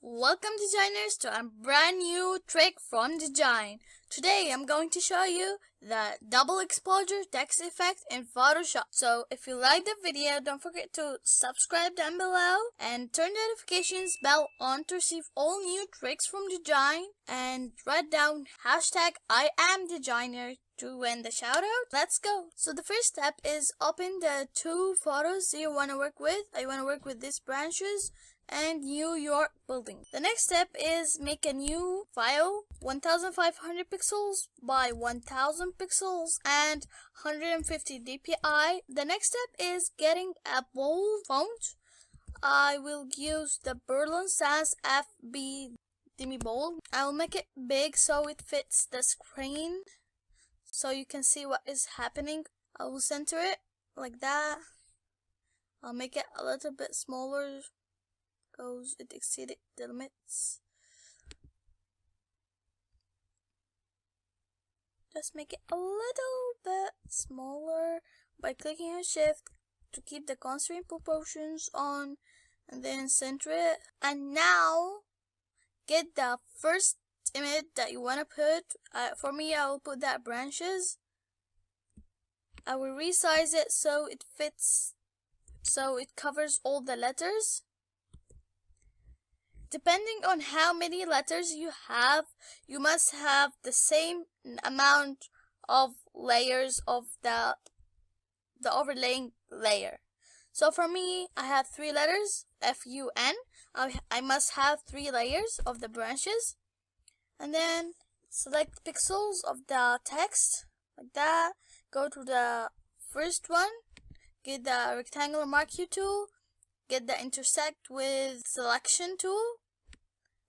Welcome designers to a brand new trick from Dejign. Today I'm going to show you the double exposure text effect in Photoshop. So if you like the video, don't forget to subscribe down below and turn the notifications bell on to receive all new tricks from Dejign, and write down #IamDesigner to win the shout out. Let's go. So the first step is open the two photos you want to work with. I want to work with these branches and New York building. The next step is make a new file, 1500 pixels by 1000 pixels and 150 dpi. The next step is getting a bold font. I will use the Berlin Sans FB Demi Bold. I'll make it big so it fits the screen so you can see what is happening. I will center it like that. I'll make it a little bit smaller because it exceeded the limits. Just make it a little bit smaller by clicking on Shift to keep the constraint proportions on, and then center it. And now get the first image that you want to put. For me, I will put that branches. I will resize it so it fits, so it covers all the letters. Depending on how many letters you have, you must have the same amount of layers of the overlaying layer. So for me, I have 3 letters, F-U-N. I must have 3 layers of the branches. And then select pixels of the text, like that. Go to the first one, get the rectangular marquee tool, get the intersect with selection tool,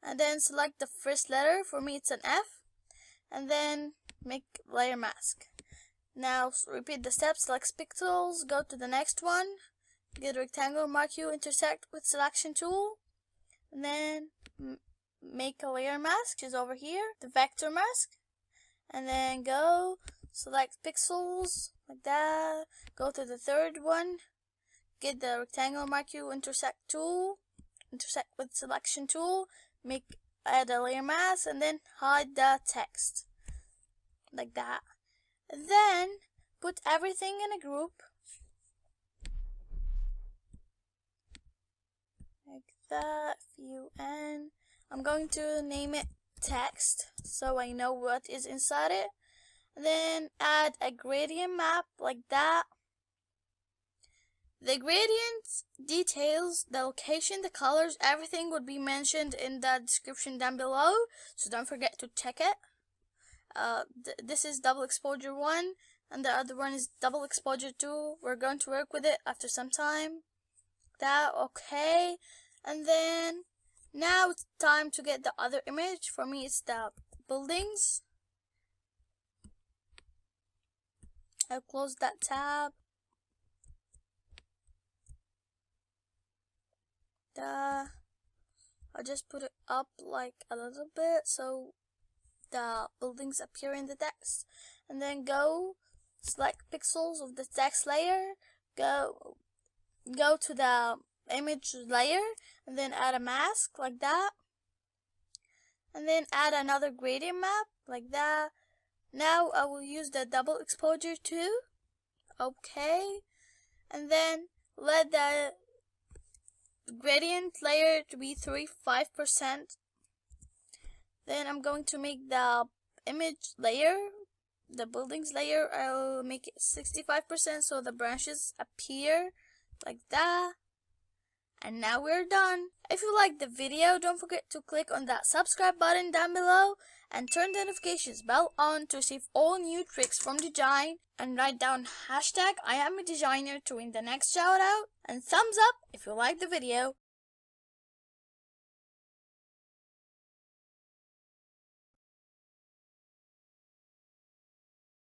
and then select the first letter. For me it's an F, and then make layer mask. Now repeat the steps, select pixels, go to the next one, get a rectangular marquee, intersect with selection tool, and then make a layer mask, which is over here, the vector mask, and then go select pixels like that, go to the third one, get the rectangular marquee, intersect tool, intersect with selection tool, add a layer mask, and then hide the text like that. And then put everything in a group like that. F-U-N. I'm going to name it text so I know what is inside it. And then add a gradient map like that. The gradient details, the location, the colors, everything would be mentioned in the description down below, so don't forget to check it. This is double exposure 1 and the other one is double exposure 2. We're going to work with it after some time. That, okay. And then now it's time to get the other image. For me it's the buildings. I'll close that tab. I'll just put it up like a little bit so the buildings appear in the text, and then go select pixels of the text layer, go to the image layer, and then add a mask like that, and then add another gradient map like that. Now I will use the double exposure too. Okay, and then let the gradient layer to be 35%. Then I'm going to make the image layer, the buildings layer, I'll make it 65% so the branches appear like that. And now we're done. If you liked the video, don't forget to click on that subscribe button down below and turn the notifications bell on to receive all new tricks from Dejign, and write down #IamADesigner to win the next shout out, and thumbs up if you liked the video.